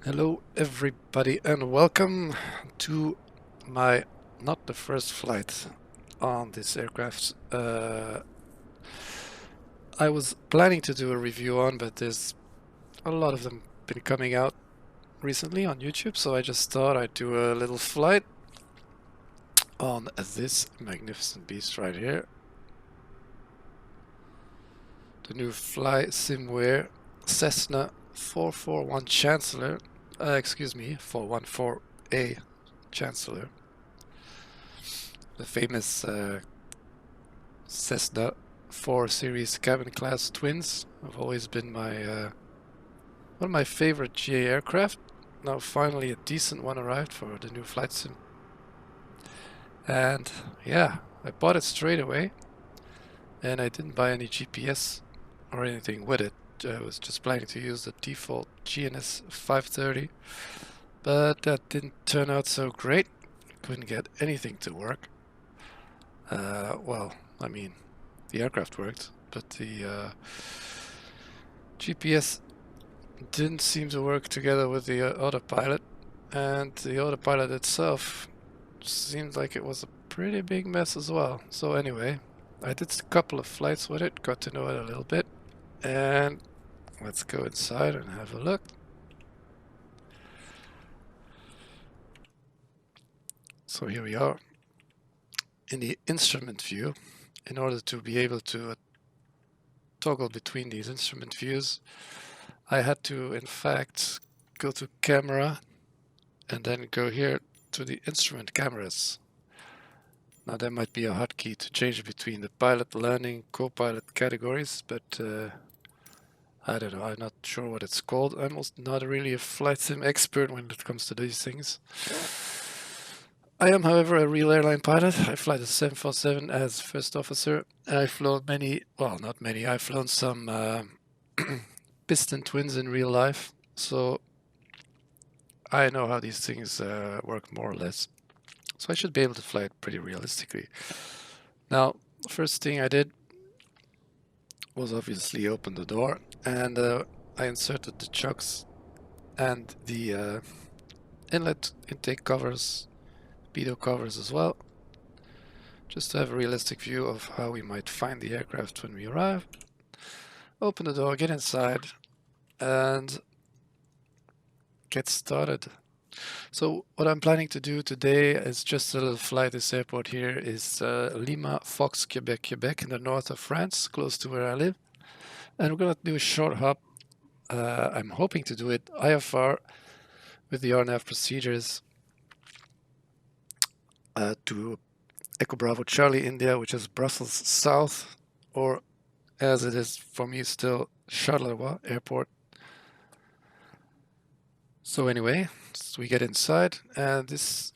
Hello everybody and welcome to my not the first flight on this aircraft. I was planning to do a review on, but there's a lot of them been coming out recently on YouTube, so I just thought I'd do a little flight on this magnificent beast right here. The new Flysimware Cessna 441 Chancellor, excuse me, 414A Chancellor. The famous Cessna 4 Series cabin class twins have always been my one of my favorite GA aircraft. Now finally a decent one arrived for the new flight sim. And yeah, I bought it straight away, and I didn't buy any GPS or anything with it. I was just planning to use the default GNS 530, but that didn't turn out so great. Couldn't get anything to work. Well, I mean, the aircraft worked, but the GPS didn't seem to work together with the autopilot, and the autopilot itself seemed like it was a pretty big mess as well. So anyway, I did a couple of flights with it, got to know it a little bit, and let's go inside and have a look. So here we are in the instrument view. In order to be able to toggle between these instrument views, I had to in fact go to camera and then go here to the instrument cameras. Now there might be a hotkey to change between the pilot, landing, co-pilot categories, but I don't know, I'm not sure what it's called. I'm also not really a flight sim expert when it comes to these things. I am, however, a real airline pilot. I fly the 747 as first officer. I've flown many, well, not many, I've flown some piston twins in real life, so I know how these things work more or less. So I should be able to fly it pretty realistically. Now, the first thing I did was obviously open the door, and I inserted the chocks and the inlet intake covers, pedo covers as well, just to have a realistic view of how we might find the aircraft when we arrive. Open the door, get inside, and get started. So what I'm planning to do today is just a little fly. This airport here is Lima, Fox, Quebec, Quebec in the north of France, close to where I live. And we're going to do a short hop. I'm hoping to do it IFR with the RNAV procedures to Echo Bravo Charlie India, which is Brussels South, or as it is for me still, Charleroi Airport. So anyway, so we get inside, and this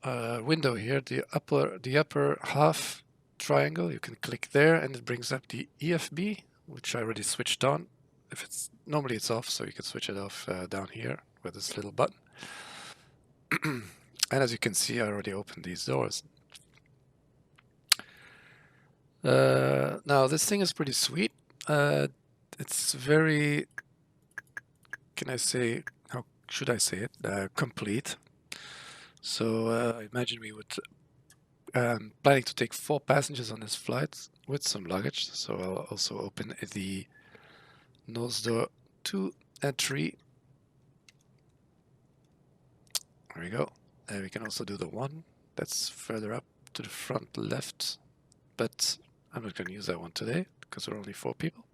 window here, the upper half triangle, you can click there, and it brings up the EFB, which I already switched on. If it's normally it's off, so you can switch it off down here with this little button. And as you can see, I already opened these doors. Now this thing is pretty sweet. It's very, can I say, how should I say it? Complete. So I imagine we would planning to take 4 passengers on this flight with some luggage. So I'll also open the nose door 2 and 3. There we go. And we can also do the 1 that's further up to the front left, but I'm not going to use that one today because we're only 4 people.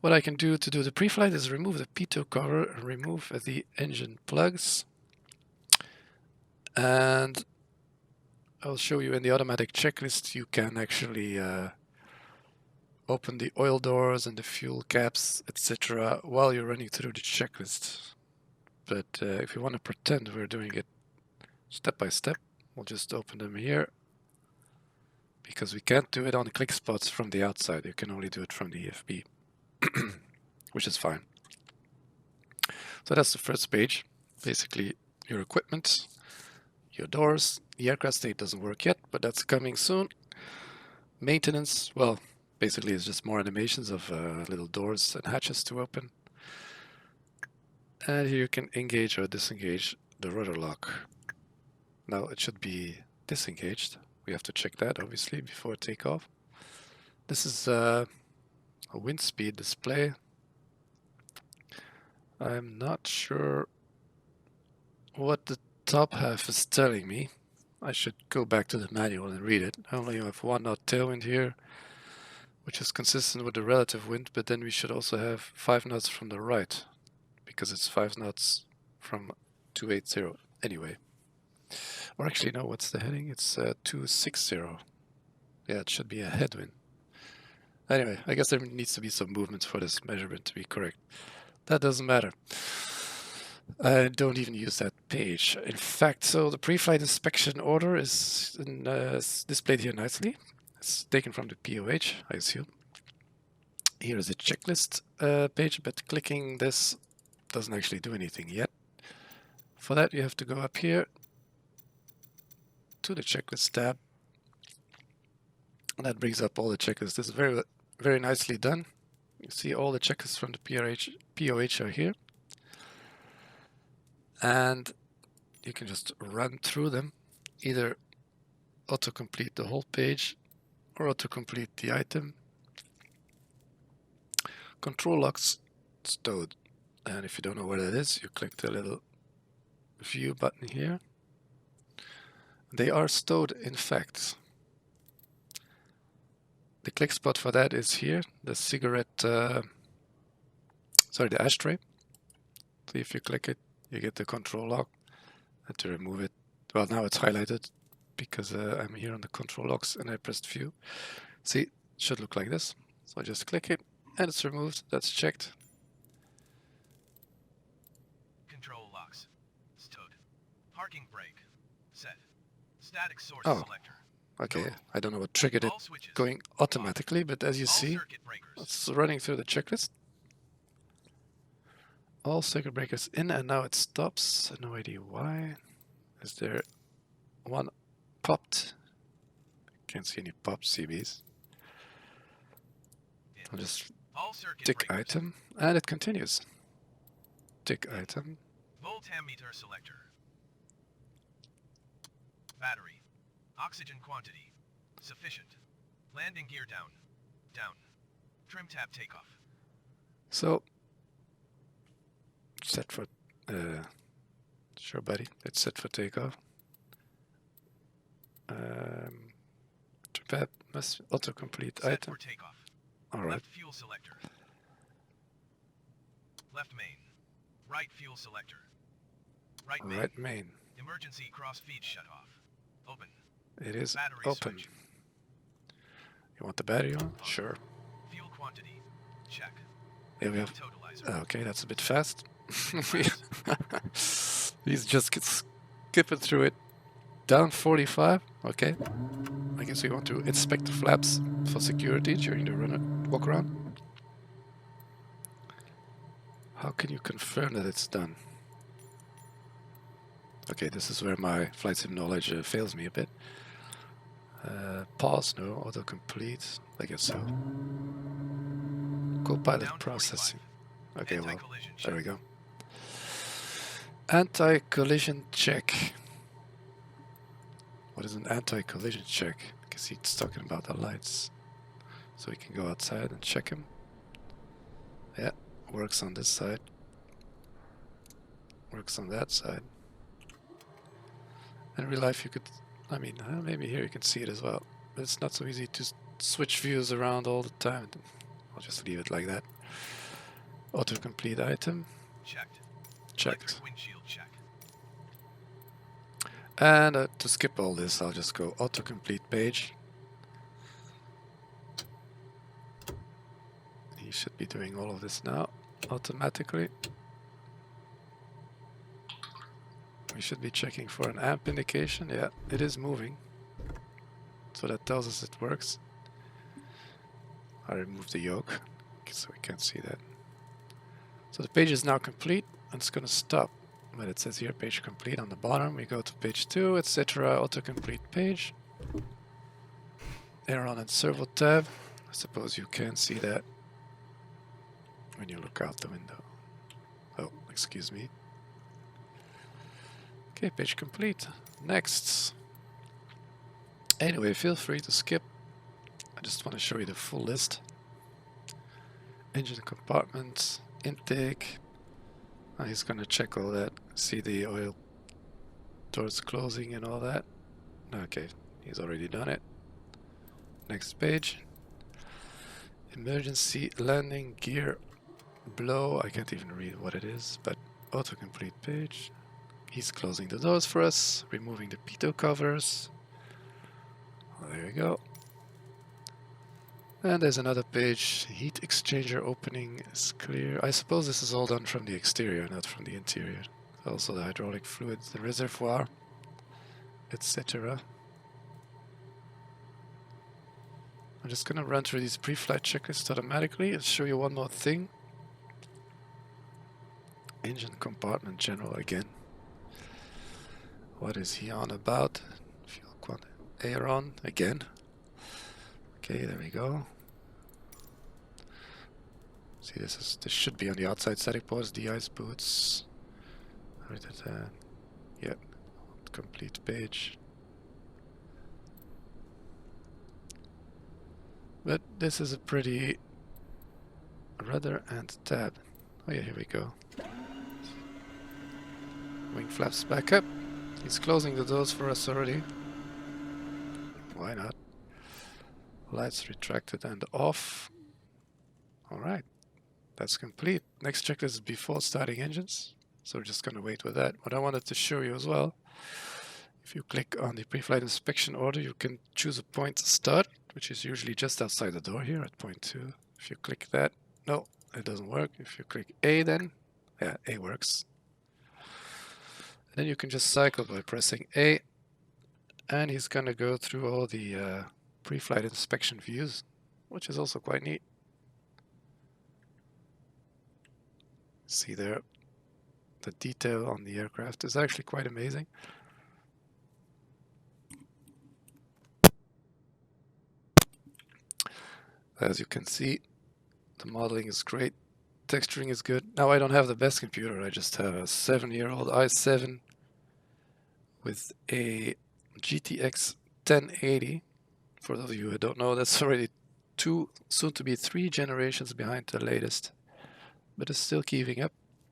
What I can do to do the pre-flight is remove the pitot cover, remove the engine plugs, and I'll show you in the automatic checklist you can actually open the oil doors and the fuel caps, etc. while you're running through the checklist. But if you want to pretend we're doing it step by step, we'll just open them here, because we can't do it on the click spots from the outside. You can only do it from the EFB, which is fine. So that's the first page. Basically, your equipment, your doors. The aircraft state doesn't work yet, but that's coming soon. Maintenance, well, basically it's just more animations of little doors and hatches to open. And here you can engage or disengage the rudder lock. Now it should be disengaged. We have to check that obviously before takeoff. This is a wind speed display. I'm not sure what the top half is telling me. I should go back to the manual and read it. I only have 1 knot tailwind here, which is consistent with the relative wind, but then we should also have 5 knots from the right, because it's 5 knots from 280 anyway. Or actually, no, what's the heading? It's 260. Yeah, it should be a headwind. Anyway, I guess there needs to be some movement for this measurement to be correct. That doesn't matter. I don't even use that page. In fact, so the pre-flight inspection order is displayed here nicely. It's taken from the POH, I assume. Here is a checklist page, but clicking this doesn't actually do anything yet. For that, you have to go up here to the checklist tab. And that brings up all the checklists. This is very, very nicely done. You see all the checklists from the POH are here. And you can just run through them, either autocomplete the whole page or autocomplete the item. Control locks stowed, and if you don't know what it is, you click the little view button here. They are stowed, in fact. The click spot for that is here, the the ashtray. So if you click it, you get the control lock. And to remove it, well, now it's highlighted because I'm here on the control locks and I pressed view. See, it should look like this. So I just click it and it's removed. That's checked. Control locks stowed. Parking brake set. Static source selector. Okay, I don't know what triggered it going automatically, but as you see, it's running through the checklist. All circuit breakers in, and now it stops. No idea why. Is there one popped? Can't see any popped CBs. I'll just tick item, and it continues. Tick item. Voltammeter selector. Battery. Oxygen quantity. Sufficient. Landing gear down. Down. Trim tab takeoff. So, set for, sure buddy, it's set for takeoff. Trim tab must autocomplete set item. For takeoff. Alright. Left fuel selector. Left main. Right fuel selector. Right main. Right main. Emergency cross feed shut off. Open. It is Battery open. switch. You want the battery on? Sure. Fuel quantity. Check. Here we have. Totalizer. Okay, that's a bit fast. He's just skipping through it. Down 45. Okay. I guess we want to inspect the flaps for security during the walk around. How can you confirm that it's done? Okay, this is where my flight sim knowledge fails me a bit. Pause, no, autocomplete, I guess so. Copilot processing. Okay, well, there we go. Anti-collision check. What is an anti-collision check? I guess he's talking about the lights. So we can go outside and check them. Yeah, works on this side. Works on that side. In real life you could, I mean, maybe here you can see it as well. But it's not so easy to switch views around all the time. I'll just leave it like that. Autocomplete item. Checked. Checked. Windshield check. And to skip all this, I'll just go autocomplete page. He should be doing all of this now automatically. We should be checking for an amp indication. Yeah, it is moving. So that tells us it works. I removed the yoke so we can't see that. So the page is now complete and it's going to stop. But it says here page complete on the bottom. We go to page 2, etc. Autocomplete page. Aileron and servo tab. I suppose you can see that when you look out the window. Oh, Excuse me. Okay, page complete. Next. Anyway, feel free to skip. I just want to show you the full list. Engine compartment, intake. He's gonna check all that. See the oil doors closing and all that. Okay, he's already done it. Next page. Emergency landing gear blow. I can't even read what it is, but autocomplete page. He's closing the doors for us, removing the pitot covers. Oh, there we go. And there's another page. Heat exchanger opening is clear. I suppose this is all done from the exterior, not from the interior. Also the hydraulic fluid, the reservoir, etc. I'm just going to run through these pre-flight checklists automatically and show you one more thing. Engine compartment general again. What is he on about? Fuel quantity. Aileron again. Okay, there we go. See, this should be on the outside static pause, de-ice boots. Yeah, complete page. But this is a pretty rudder and tab. Oh yeah, here we go. Wing flaps back up. He's closing the doors for us already. Why not? Lights retracted and off. Alright, that's complete. Next checklist is before starting engines. So we're just going to wait with that. What I wanted to show you as well, if you click on the pre-flight inspection order, you can choose a point to start, which is usually just outside the door here at point 2. If you click that, no, it doesn't work. If you click A then, yeah, A works. And then you can just cycle by pressing A, and he's going to go through all the pre-flight inspection views, which is also quite neat. See there, the detail on the aircraft is actually quite amazing. As you can see, the modeling is great, texturing is good. Now I don't have the best computer, I just have a 7-year-old i7 with a GTX 1080. For those of you who don't know, that's already 2, soon to be 3 generations behind the latest, but it's still keeping up.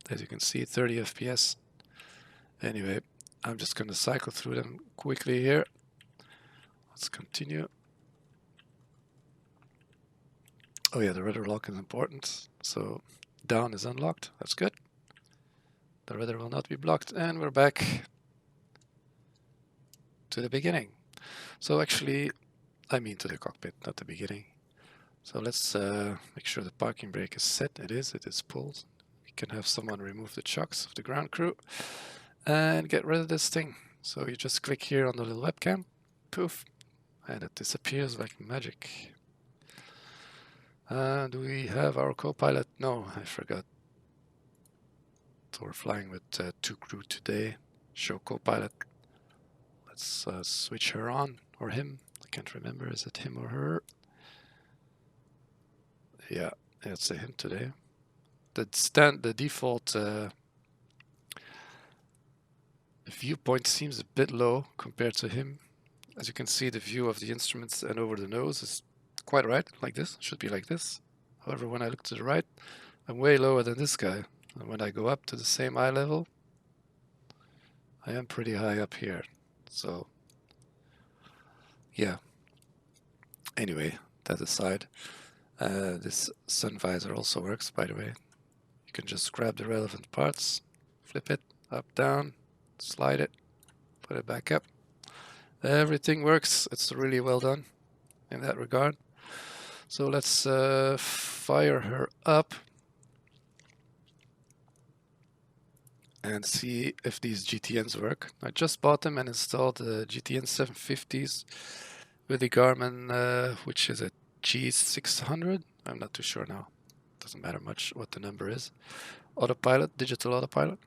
As you can see, 30 FPS. Anyway, I'm just going to cycle through them quickly here. Let's continue. Oh yeah, the rudder lock is important. So down is unlocked. That's good. The rudder will not be blocked, and we're back to the beginning. So actually, I mean to the cockpit, not the beginning. So let's make sure the parking brake is set. It is pulled. We can have someone remove the chocks of the ground crew and get rid of this thing. So you just click here on the little webcam, poof, and it disappears like magic. Do we have our co-pilot? No, I forgot. So we're flying with 2 crew today. Show co-pilot. Let's switch her on, or him. I can't remember, is it him or her? Yeah, it's a him today. The default viewpoint seems a bit low compared to him. As you can see, the view of the instruments and over the nose is quite right, like this. Should be like this. However, when I look to the right, I'm way lower than this guy. And when I go up to the same eye level, I am pretty high up here. So, yeah. Anyway, that aside, this sun visor also works, by the way. You can just grab the relevant parts, flip it up, down, slide it, put it back up. Everything works. It's really well done in that regard. So let's fire her up and see if these GTNs work. I just bought them and installed the GTN 750s with the Garmin, which is a G600. I'm not too sure now. Doesn't matter much what the number is. Autopilot, digital autopilot.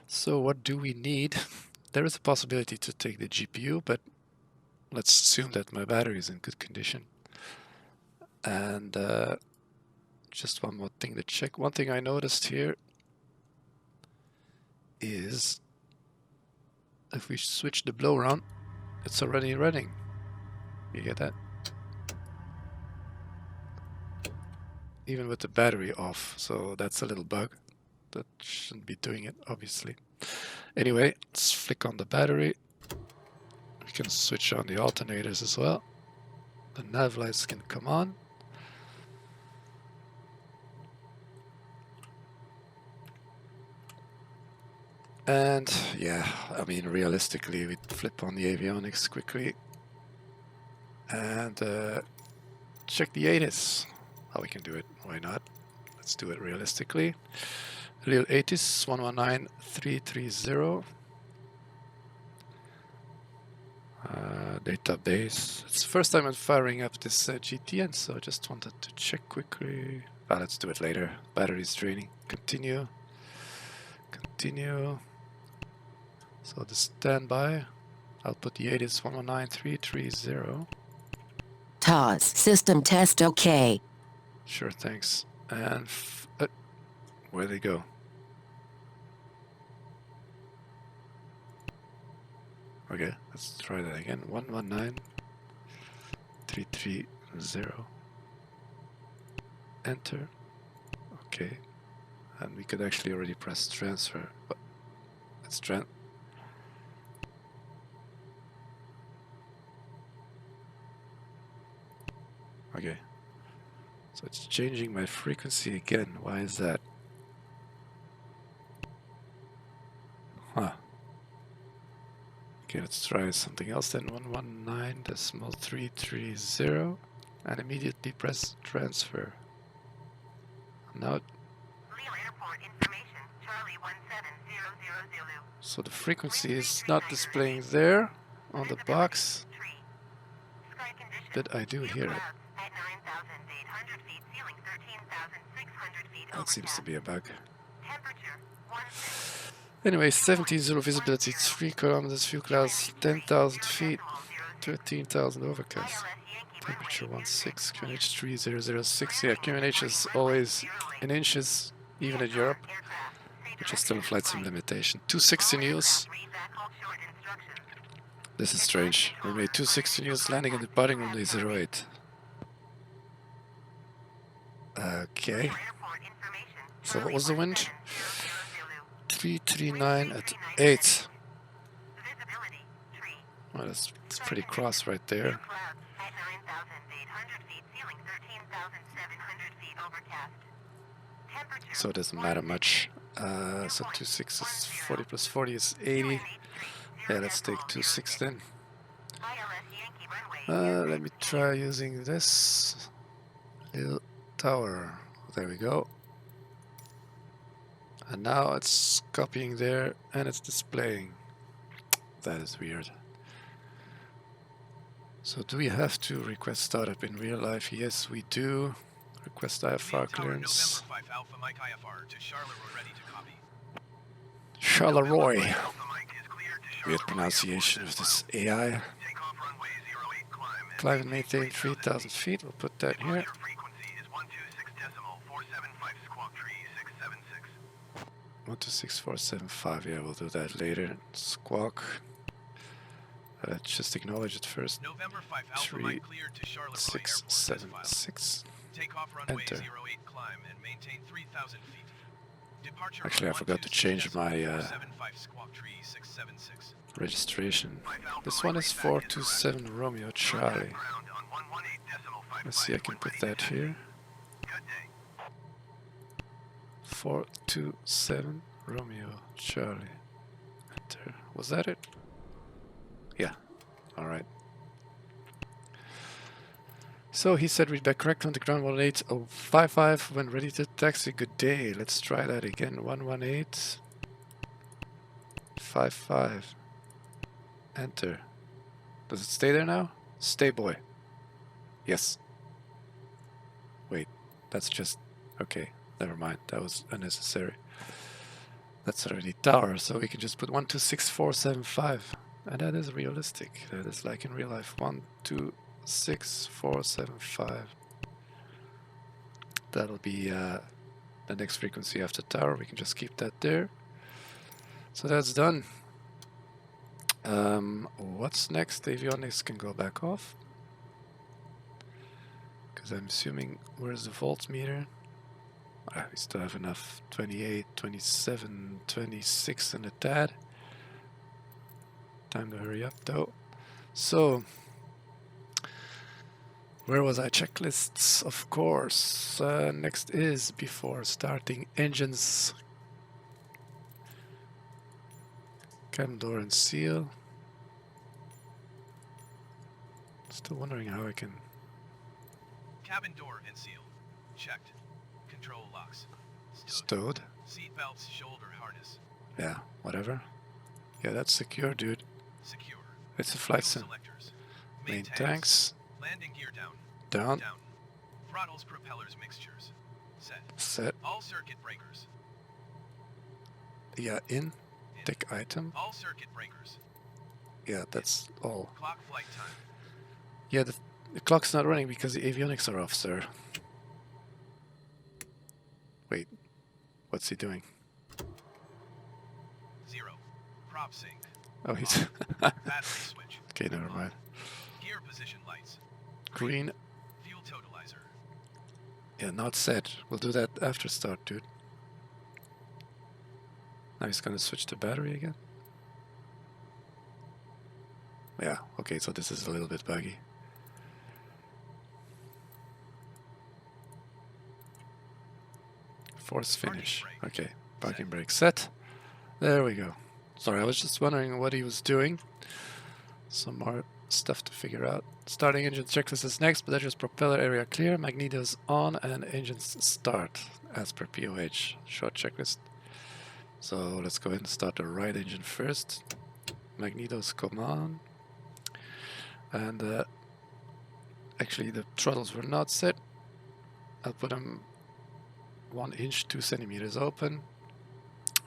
So what do we need? There is a possibility to take the GPU, but let's assume that my battery is in good condition. And just one more thing to check. One thing I noticed here is if we switch the blow around, it's already running. You get that? Even with the battery off, so that's a little bug. That shouldn't be doing it, obviously. Anyway, let's flick on the battery. We can switch on the alternators as well. The nav lights can come on. And yeah, I mean, realistically, we flip on the avionics quickly and check the ATIS. How we can do it, why not? Let's do it realistically. Real ATIS 119330. Database. It's the first time I'm firing up this GTN, so I just wanted to check quickly. Let's do it later. Battery's draining. Continue. Continue. So the standby. I'll put the ATIS 119330. TOS system test OK. Sure, thanks. And where'd they go? Okay, let's try that again. 119330. Enter. Okay. And we could actually already press transfer. But let's okay. So it's changing my frequency again. Why is that? Huh. Okay, let's try something else then. 119.330 and immediately press transfer. Now so the frequency is not displaying there on the box, but I do hear it. That seems to be a bug. Anyway, 17.0 visibility, 3 kilometers, few clouds, 10,000 feet, 13,000 overcast. Temperature 16, QNH 3006. Yeah, QNH is always in inches, even in Europe, which is still a flight sim limitation. 260 news. This is strange. We made 260 news landing and departing runway 08. Okay. So what was the wind? 339 at 8. Well, that's pretty cross right there. So it doesn't matter much. So 26 is 40 plus 40 is 80. Yeah, let's take 26 then. Let me try using this little tower. There we go. And now it's copying there and it's displaying. That is weird. So do we have to request startup in real life? Yes, we do. Request IFR clearance. Charleroi. Weird pronunciation of this AI. Climb and maintain 3,000 feet. We'll put that here. 126475. Yeah, we'll do that later. Squawk. Let's just acknowledge it first. 3676. Enter. Actually, I forgot to change my registration. This one is 427 Romeo Charlie. Let's see, I can put that here. 427 Romeo Charlie. Enter. Was that it? Yeah. Alright. So he said read back correct on the ground 118.055 when ready to taxi. Good day. Let's try that again. 118.55. Enter. Does it stay there now? Stay boy. Yes. Wait. That's just... Okay. Never mind. That was unnecessary. That's already tower. So we can just put 126475. And that is realistic. That is like in real life. 126475. That'll be the next frequency after tower. We can just keep that there. So that's done. What's next? The avionics can go back off. Because I'm assuming, where's the voltmeter? We still have enough. 28, 27, 26 and a tad. Time to hurry up though. So, where was I? Checklists, of course. Next is before starting engines. Cabin door and seal. Still wondering how I can... Cabin door and seal. Checked. Control locks. Stowed. Seat belts, shoulder harness. Yeah, whatever. Yeah, that's secure, dude. Secure. It's a flight sim. Selectors. Main tanks. Landing gear down. Down. Down. Throttles, propellers, mixtures. Set. Set. All circuit breakers. Yeah, in. Tick item. All circuit breakers. Yeah, that's all. Clock flight time. Yeah, the clock's not running because the avionics are off, sir. Wait, what's he doing? 0. Prop sync. Oh, he's... Battery switch. Okay, never mind. Gear position lights. Green. Fuel totalizer. Yeah, not set. We'll do that after start, dude. Now he's gonna switch to battery again. Yeah, okay, so this is a little bit buggy. Force finish. Okay, parking brake set. There we go. Sorry, I was just wondering what he was doing. Some more stuff to figure out. Starting engine checklist is next, but that's just propeller area clear, magnetos on, and engines start as per POH. Short checklist. So let's go ahead and start the right engine first. Magnetos come on. And actually the throttles were not set. I'll put them 1 inch, 2 centimeters open.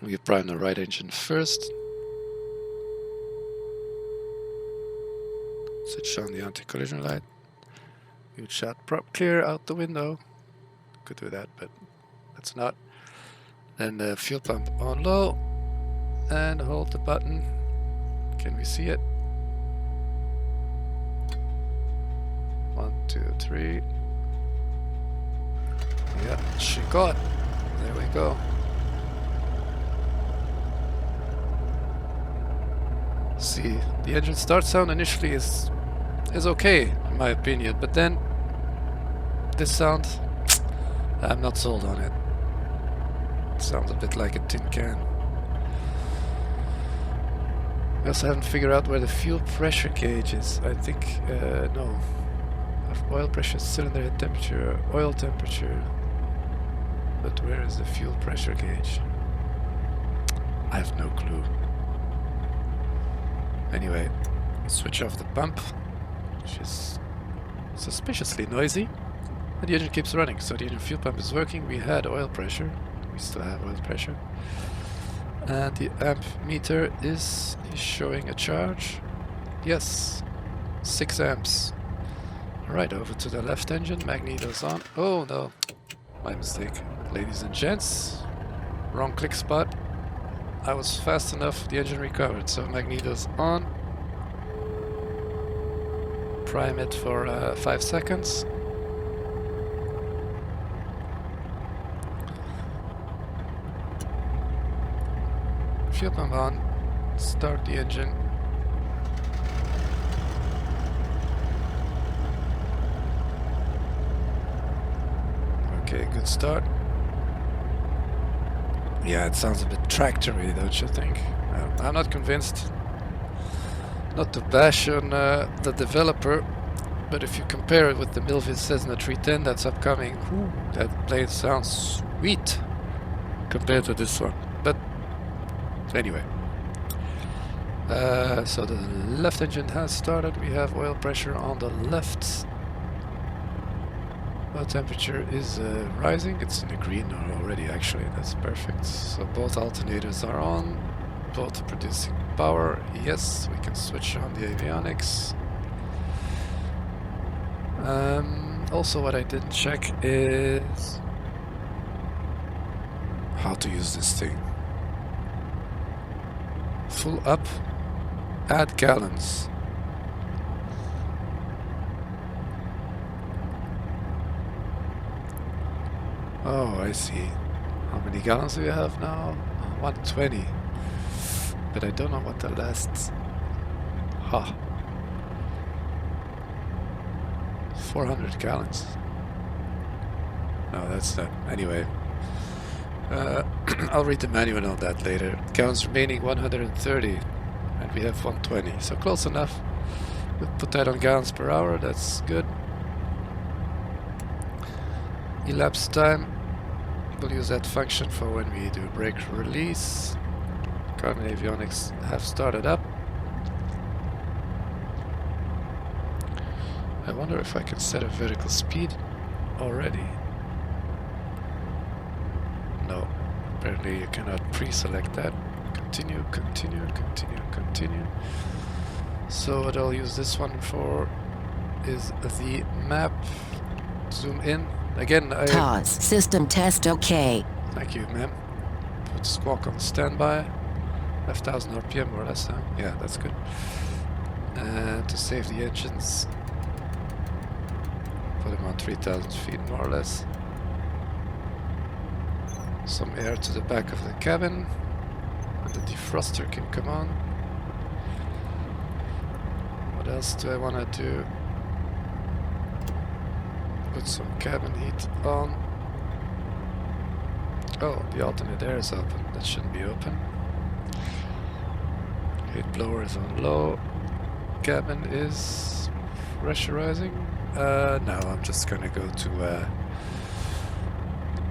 We prime the right engine first. Switch on the anti-collision light. Huge shot prop clear out the window. Could do that, but that's not. Then the fuel pump on low. And hold the button. Can we see it? 1, 2, 3. Yeah, she got. There we go. See, the engine start sound initially is okay in my opinion, but then this sound, I'm not sold on it. It sounds a bit like a tin can. I also haven't figured out where the fuel pressure gauge is. I think, no. Oil pressure, cylinder head temperature, oil temperature. But where is the fuel pressure gauge? I have no clue. Anyway, switch off the pump, which is suspiciously noisy. And the engine keeps running, so the engine fuel pump is working. We had oil pressure. We still have oil pressure. And the amp meter is showing a charge. Yes, 6 amps. Right, over to the left engine, magnetos on. Oh no, my mistake. Ladies and gents, wrong click spot. I was fast enough, the engine recovered, so magnetos on. Prime it for 5 seconds. Fuel pump on, start the engine. Okay, good start. Yeah, it sounds a bit tractory, don't you think? I'm not convinced. Not to bash on the developer, but if you compare it with the Milvis Cessna 310 that's upcoming, whew, that plane sounds sweet compared to this one. But anyway, so the left engine has started. We have oil pressure on the left. Oil temperature is rising. It's in the green already, actually. That's perfect. So both alternators are on. Both producing power. Yes, we can switch on the avionics. Also, what I didn't check is how to use this thing. full up. Add gallons. Oh, I see. How many gallons do you have now? 120. But I don't know what that lasts. Ha. 400 gallons. No, that's not. Anyway. I'll read the manual on that later. Gallons remaining 130. And we have 120. So close enough. We'll put that on gallons per hour. That's good. Elapsed time. We'll use that function for when we do brake release. Carbon avionics have started up. I wonder if I can set a vertical speed already. No, apparently you cannot pre-select that. Continue, continue, continue, continue. So what I'll use this one for is the map. Zoom in. Again, TOS, system test OK. Thank you, ma'am. Put squawk on standby. 5,000 RPM more or less, huh? Yeah, that's good. And to save the engines, put them on 3,000 feet more or less. Some air to the back of the cabin, and the defroster can come on. What else do I want to do? Put some cabin heat on. Oh, the alternate air is open. That shouldn't be open. Heat blower is on low. Cabin is pressurizing. No, I'm just gonna go to.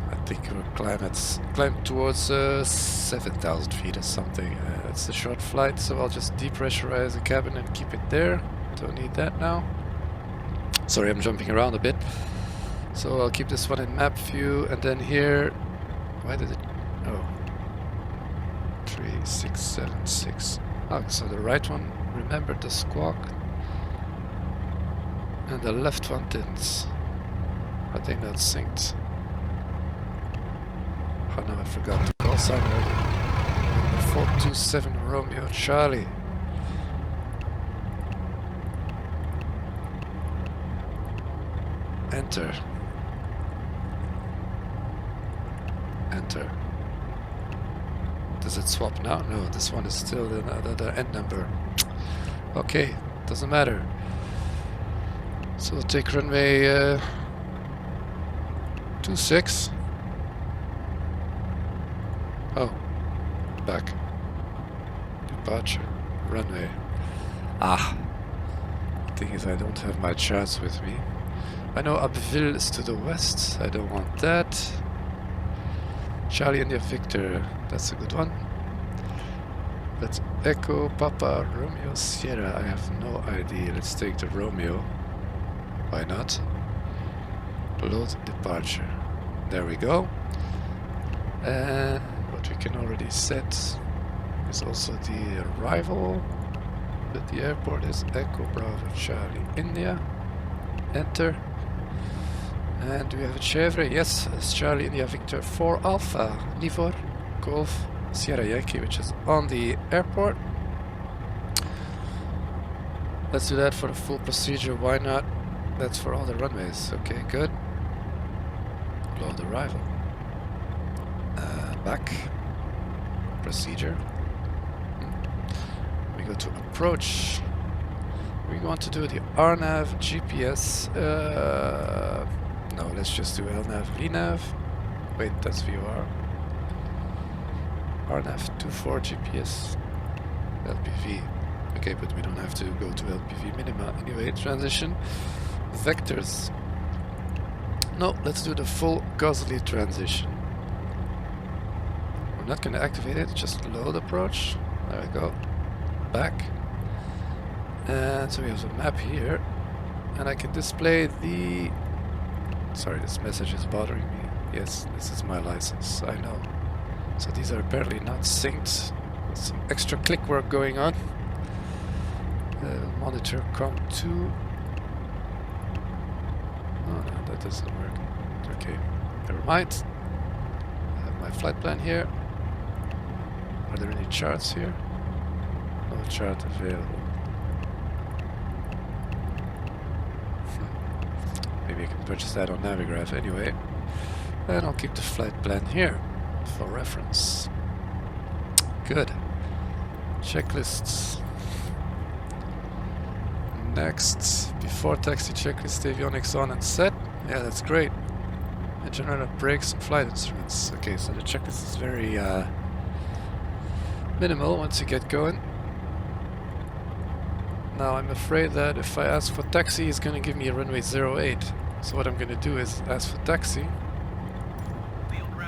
I think we'll climb towards 7,000 feet or something. It's a short flight, so I'll just depressurize the cabin and keep it there. Don't need that now. Sorry, I'm jumping around a bit. So I'll keep this one in map view, and then here. Why did it? Oh. 3676. Oh, so the right one remembered the squawk, and the left one didn't. I think that's synced. Oh no, I forgot the call sign already. 427 Romeo Charlie. Enter. Enter. Does it swap now? No, this one is still the end number. Okay, doesn't matter. So we'll take runway 26. Oh, back. Departure. Runway. Ah. The thing is, I don't have my charts with me. I know Abbeville is to the west. I don't want that. Charlie India Victor. That's a good one. That's Echo Papa Romeo Sierra. I have no idea. Let's take the Romeo. Why not? Load departure. There we go. And what we can already set is also the arrival. But the airport is Echo Bravo Charlie India. Enter. And do we have a Chevrolet? Yes, it's Charlie India Victor 4 Alpha Nivor Golf Sierra Yankee, which is on the airport. Let's do that for the full procedure. Why not? That's for all the runways. Okay, good. Load arrival. Back. Procedure. We go to approach. We want to do the RNAV GPS. No, let's just do LNAV VNAV. Wait, that's VOR. RNAV 24 GPS LPV. Okay, but we don't have to go to LPV minima. Anyway, transition. Vectors. No, let's do the full Gosly transition. We're not going to activate it, just load approach. There we go. Back. And so we have a map here. And I can display the... Sorry, this message is bothering me. Yes, this is my license, I know. So these are apparently not synced. There's some extra click work going on. Monitor COM2. Oh no, that doesn't work. Okay, never mind. I have my flight plan here. Are there any charts here? No chart available. Maybe I can purchase that on Navigraph anyway. And I'll keep the flight plan here for reference. Good. Checklists. Next, before taxi checklist, avionics on and set. Yeah, that's great. Engine runner, brakes, and flight instruments. Okay, so the checklist is very minimal once you get going. Now I'm afraid that if I ask for taxi, he's going to give me a runway 08. So what I'm going to do is ask for taxi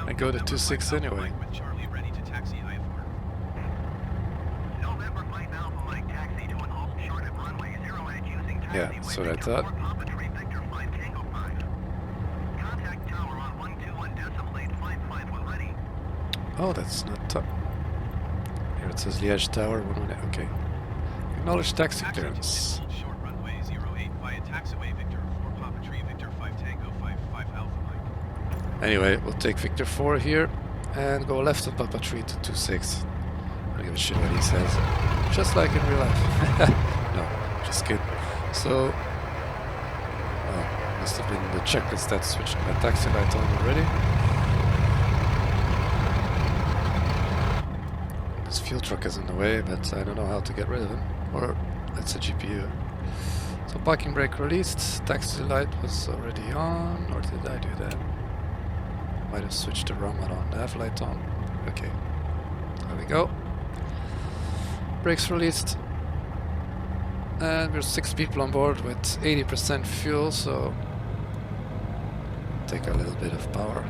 and go to 26 anyway. Yeah, that's what I thought. Oh, that's not top. Here it says Liège Tower 118. Okay. Acknowledge taxi clearance. Short runway 08 via taxiway Victor 4 Papa Tree Victor 5 Tango 5 Alpha Mike. Anyway, we'll take Victor 4 here and go left on Papa Tree to 26. I don't give a shit what he says. Just like in real life. No, just kidding. So, must have been the checklist that switched my taxi light on already. This fuel truck is in the way, but I don't know how to get rid of him. Or it's a GPU. So parking brake released, taxi light was already on, or did I do that? Might have switched the wrong one on. Nav light on. Okay, there we go. Brakes released. And we're 6 people on board with 80% fuel, so take a little bit of power.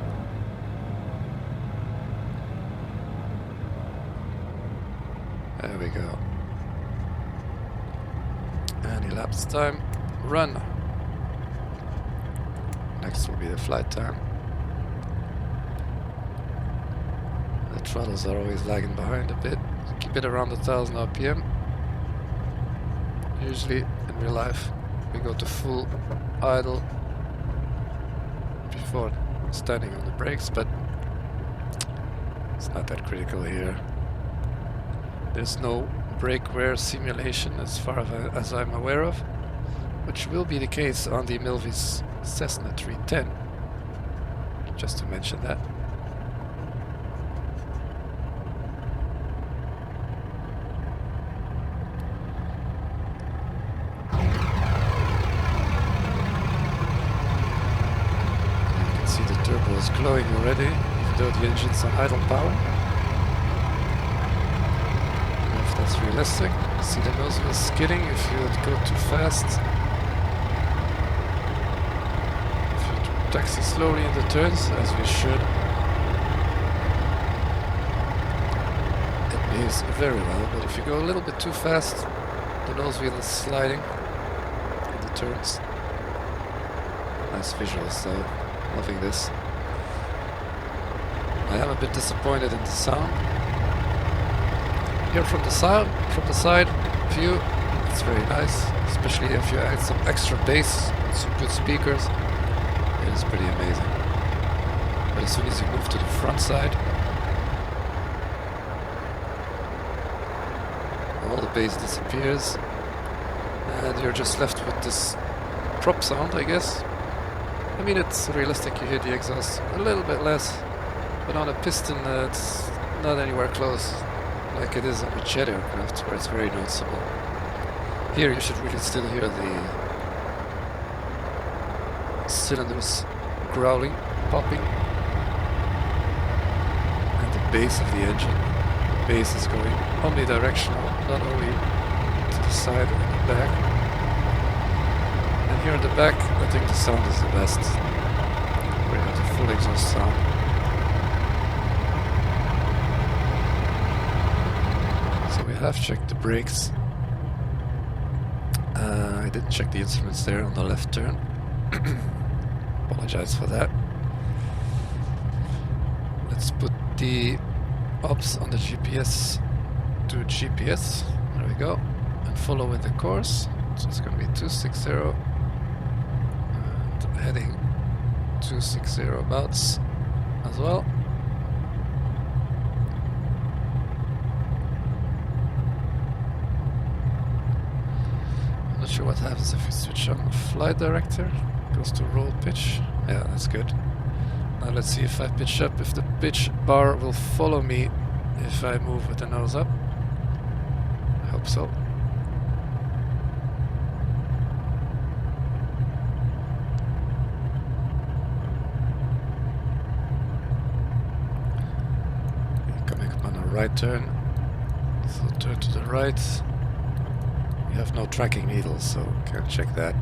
There we go. And elapsed time. Run. Next will be the flight time. The throttles are always lagging behind a bit. Keep it around 1000 RPM. Usually in real life we go to full idle before standing on the brakes, but it's not that critical here. There's no brake wear simulation as far as I'm aware of, which will be the case on the Milvy's Cessna 310, just to mention that. Turbo is glowing already, even though the engine's on idle power. If that's realistic. See the nose wheel skidding if you would go too fast. If you taxi slowly in the turns, as we should, it behaves very well, but if you go a little bit too fast, the nose wheel is sliding in the turns. Nice visuals though. Loving this. I am a bit disappointed in the sound. Here from the side view, it's very nice, especially if you add some extra bass, some good speakers. It is pretty amazing. But as soon as you move to the front side, all the bass disappears, and you're just left with this prop sound, I guess. I mean, it's realistic, you hear the exhaust a little bit less, but on a piston it's not anywhere close like it is on a jet aircraft, where it's very noticeable. Here you should really still hear the cylinders growling, popping, and the bass of the engine. The bass is going omnidirectional, not only to the side and the back. And here at the back, I think the sound is the best. We have the full exhaust sound. So we have checked the brakes. I didn't check the instruments there on the left turn. Apologize for that. Let's put the ops on the GPS to GPS. There we go. And follow with the course. So it's going to be 260. Heading 260 abouts as well. sure what happens if we switch on the flight director. Goes to roll pitch. Yeah, that's good. Now let's see if I pitch up, if the pitch bar will follow me if I move with the nose up. I hope so. Coming up on a right turn. So turn to the right. We have no tracking needles, so can't check that.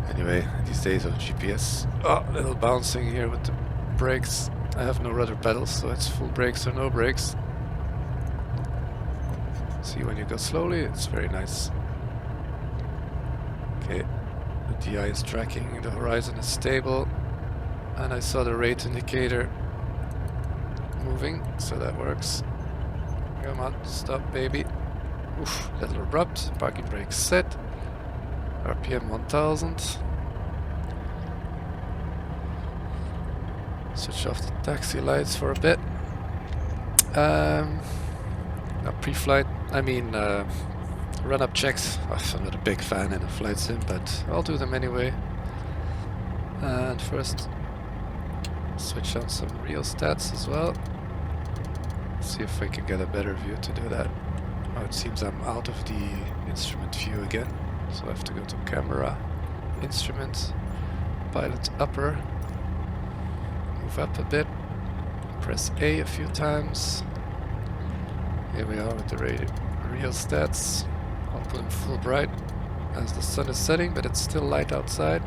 Anyway, these days on GPS, a little bouncing here with the brakes. I have no rudder pedals, so it's full brakes or no brakes. See, when you go slowly, it's very nice. Okay, the DI is tracking, the horizon is stable, and I saw the rate indicator moving, so that works. Come on, stop, baby. Oof, little abrupt. Parking brake set. RPM 1000. Switch off the taxi lights for a bit. Pre-flight, I mean run-up checks. I'm not a big fan in a flight sim, but I'll do them anyway. And first, switch on some real stats as well. See if I can get a better view to do that. Oh, it seems I'm out of the instrument view again, so I have to go to camera, instrument, pilot upper, move up a bit, press A a few times. Here we are with the real stats. I'll put them full bright as the sun is setting, but it's still light outside.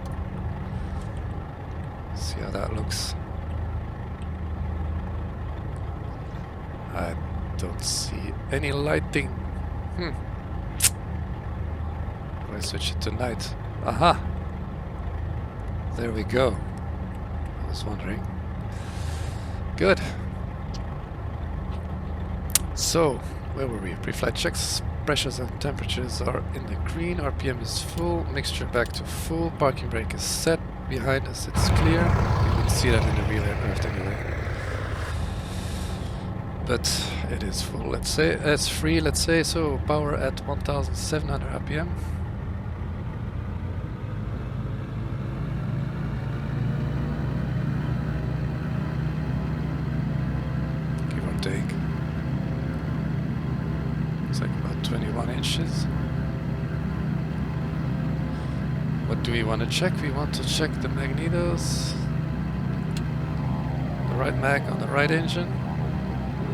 See how that looks. I don't see any lighting. Do I switch it to night? Aha! There we go. I was wondering. Good. So, where were we? Pre-flight checks. Pressures and temperatures are in the green. RPM is full. Mixture back to full. Parking brake is set. Behind us it's clear. You wouldn't see that in the real aircraft anyway. But it is full, let's say. It's free, let's say. So, power at 1700 RPM. Give or take. It's like about 21 inches. What do we want to check? We want to check the magnetos. The right mag on the right engine.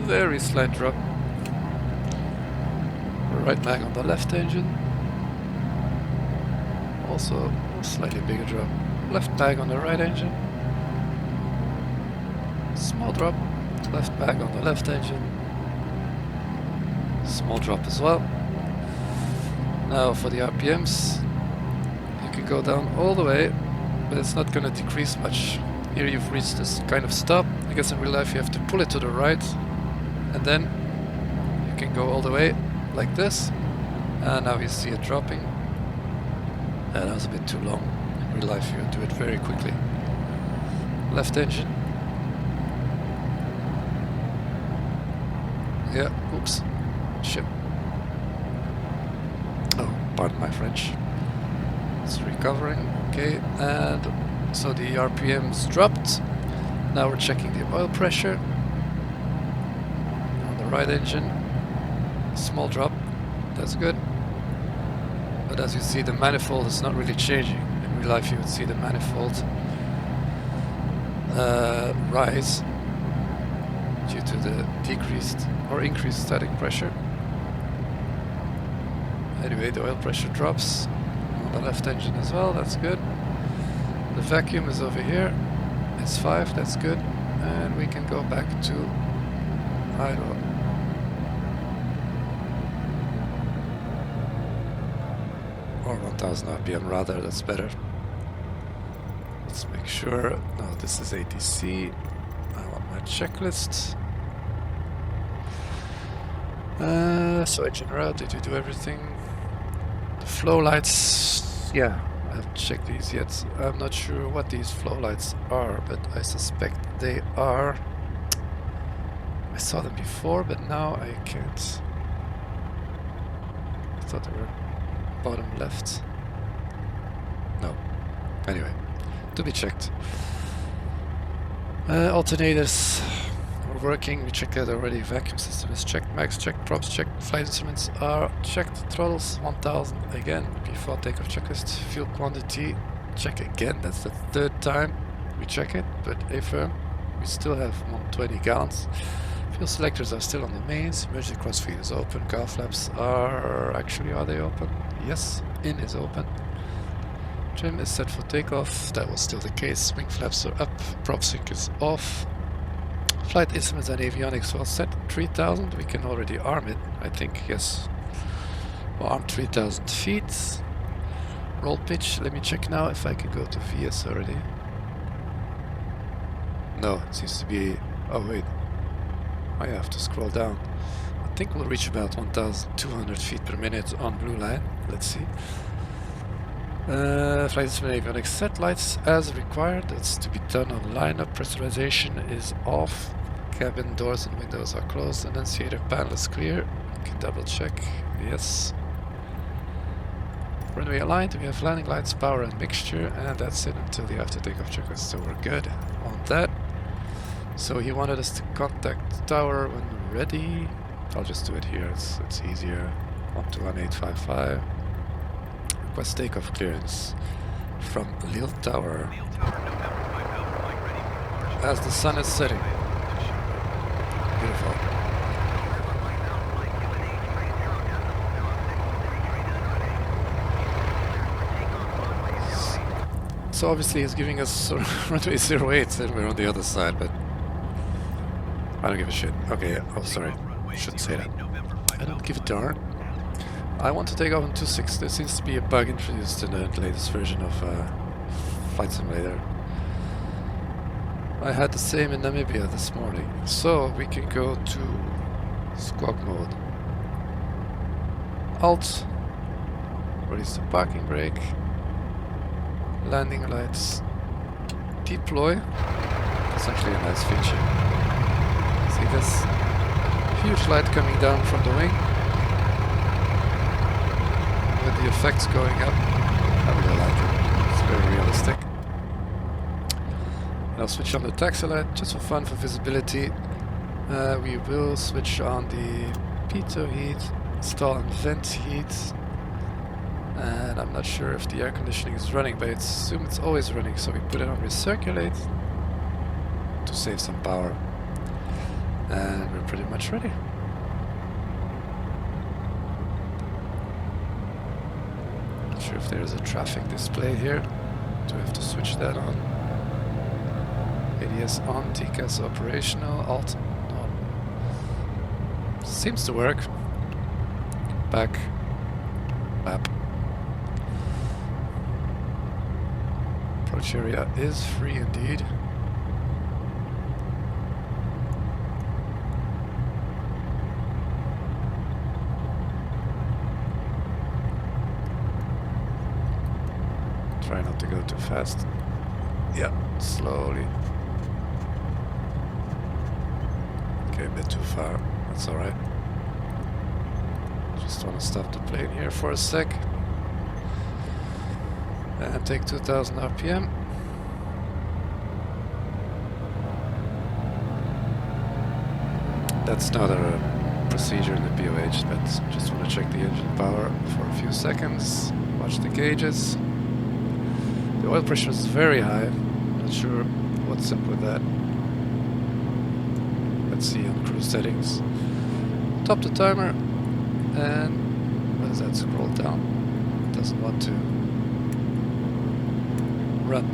Very slight drop. The right mag on the left engine. Also a slightly bigger drop. Left mag on the right engine. Small drop. Left mag on the left engine. Small drop as well. Now for the RPMs, you can go down all the way, but it's not going to decrease much. Here you've reached this kind of stop. I guess in real life you have to pull it to the right, and then you can go all the way like this. And now you see it dropping. That was a bit too long. In real life you do it very quickly. Left engine. Yeah, oops. Shit. Oh, pardon my French. It's recovering. Okay, and so the RPMs dropped. Now we're checking the oil pressure on the right engine. Small drop. That's good. But as you see, the manifold is not really changing. In real life you would see the manifold rise due to the decreased or increased static pressure. Anyway, the oil pressure drops on the left engine as well, that's good. The vacuum is over here, it's 5, that's good. And we can go back to idle. Or 1000 RPM rather, that's better. Let's make sure. No, this is ATC. I want my checklist. So engine route, did you do everything? The flow lights, yeah, I haven't checked these yet. I'm not sure what these flow lights are, but I suspect they are. I saw them before, but now I can't. I thought they were bottom left. No. Anyway, to be checked. Alternators are working. We checked that already. Vacuum system is checked. Max checked. Props checked. Flight instruments are checked. Throttles 1000 again before takeoff checklist. Fuel quantity check again. That's the third time we check it, but affirm. We still have 120 gallons. Fuel selectors are still on the mains. Emergency crossfeed is open. Car flaps are are they open? Yes, in is open. Trim is set for takeoff. That was still the case. Wing flaps are up. Prop sync is off. Flight instruments and avionics all set. 3000. We can already arm it, I think. Yes. We'll arm 3000 feet. Roll pitch. Let me check now if I can go to VS already. No, it seems to be... Oh wait. I have to scroll down. I think we'll reach about 1200 feet per minute on blue line. Let's see. Flight instrument avionics set. Lights as required. That's to be done on lineup. Pressurization is off. Cabin doors and windows are closed. Annunciator panel is clear. You can double check. Yes. Runway aligned. We have landing lights, power and mixture, and that's it until the after takeoff checklist. So we're good on that. So he wanted us to contact the tower when ready. I'll just do it here. It's easier. 121.855. Request takeoff clearance from Lille Tower Lille Tower, November 5 Alpha Mike ready for departure. as the sun is setting. Beautiful. So obviously he's giving us runway 08 and we're on the other side, but I don't give a shit. Okay, oh sorry, shouldn't say that. I don't give a darn. I want to take off on 26. There seems to be a bug introduced in the latest version of Flight Simulator. I had the same in Namibia this morning. So we can go to squawk mode. Alt. Release the parking brake. Landing lights. Deploy. That's actually a nice feature. See this huge light coming down from the wing. With the effects going up. I really like it. It's very realistic. And I'll switch on the taxi light just for fun, for visibility. We will switch on the pitot heat, stall and vent heat. And I'm not sure if the air conditioning is running, but I assume it's always running, so we put it on recirculate to save some power. And we're pretty much ready. Not sure if there's a traffic display here. Do we have to switch that on? ADS on, TCAS operational, alt on. Seems to work. Back. Map. Approach area is free indeed. Try not to go too fast. Yeah, slowly. Okay, a bit too far. That's alright. Just want to stop the plane here for a sec. And take 2000 RPM. That's not a procedure in the POH, but just want to check the engine power for a few seconds. Watch the gauges. The oil pressure is very high. Not sure what's up with that. Let's see on cruise settings. Top the timer. And what does that scroll down? Doesn't want to run.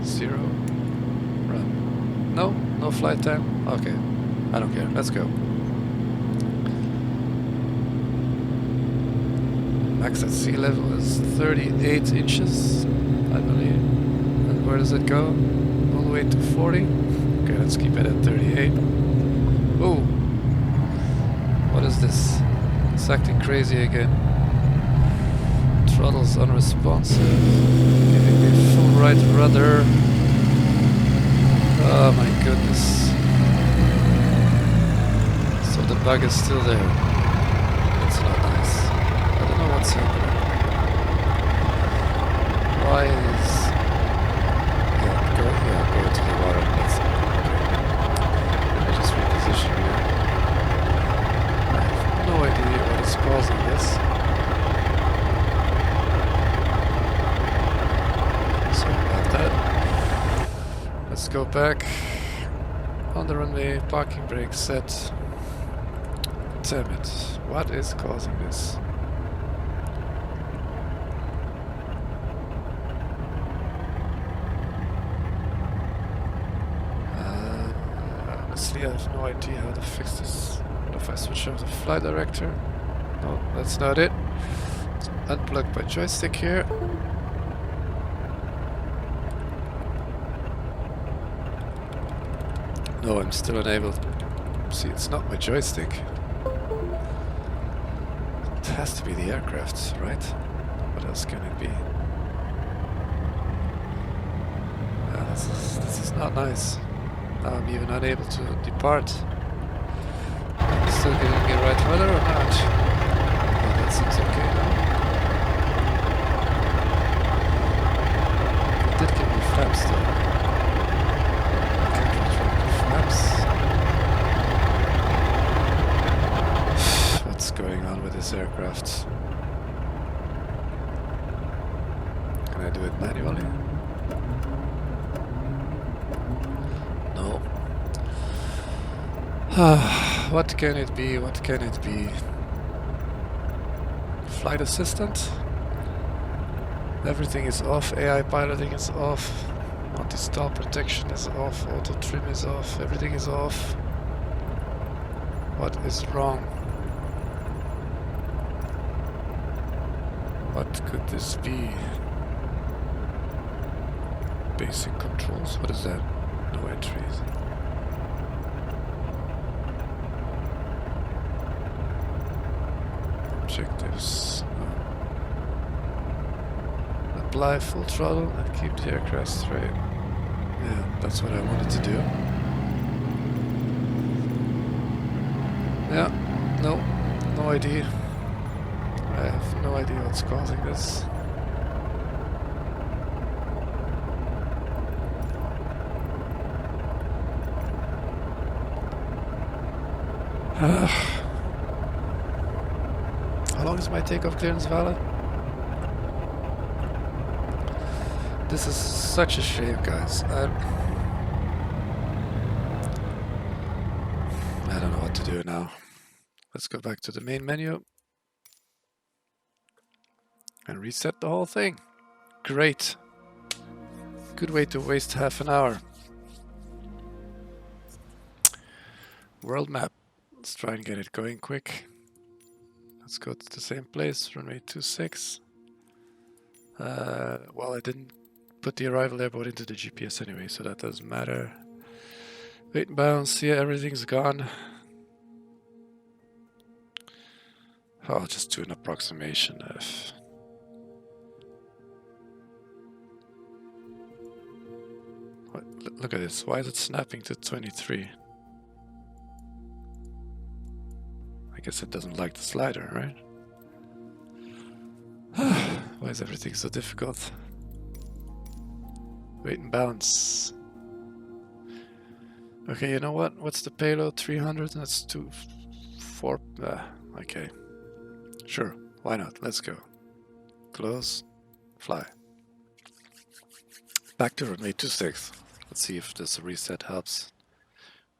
Zero. Run. No? No flight time? Okay. I don't care. Let's go. Max at sea level is 38 inches, I believe. And where does it go? All the way to 40? Okay, let's keep it at 38. Ooh! What is this? It's acting crazy again. Throttles unresponsive. Giving me full right rudder. Oh my goodness. bug is still there. It's not nice. I don't know what's happening. Why is... go to the water. That's okay. Let me just reposition here. I have no idea what is causing this. Sorry about that. Let's go back on the runway. Parking brake set. Damn it. What is causing this? Honestly, I have no idea how to fix this. What if I switch off the flight director? No, that's not it. Let's unplug my joystick here. No, I'm still unable. See, it's not my joystick. It has to be the aircraft, right? What else can it be? This is not nice. Now I'm even unable to depart. I'm still getting the right weather or not? Oh, that seems okay now. It did give me flaps though. I can't retract the flaps. What's going on with this aircraft? Can I do it manually? No. What can it be? What can it be? Flight assistant? Everything is off. AI piloting is off. Anti-stall protection is off. Auto trim is off. Everything is off. What is wrong? What could this be? Basic controls. What is that? No entries. Objectives. Apply full throttle and keep the aircraft straight. Yeah, that's what I wanted to do. Yeah, no idea. I have no idea what's causing this. How long is my takeoff clearance valid? This is such a shame, guys. I don't know what to do now. Let's go back to the main menu and reset the whole thing. Great. Good way to waste half an hour. World map. Let's try and get it going quick. Let's go to the same place, runway 26. Well, I didn't put the arrival airport into the GPS anyway, so that doesn't matter. Weight and bounce, yeah, everything's gone. I'll just do an approximation of... What? Look at this, why is it snapping to 23? I guess it doesn't like the slider, right? Why is everything so difficult? Weight and balance. Okay, you know what? What's the payload? 300? That's 4. Okay. Sure, why not? Let's go. Close. Fly. Back to runway 26. Let's see if this reset helps.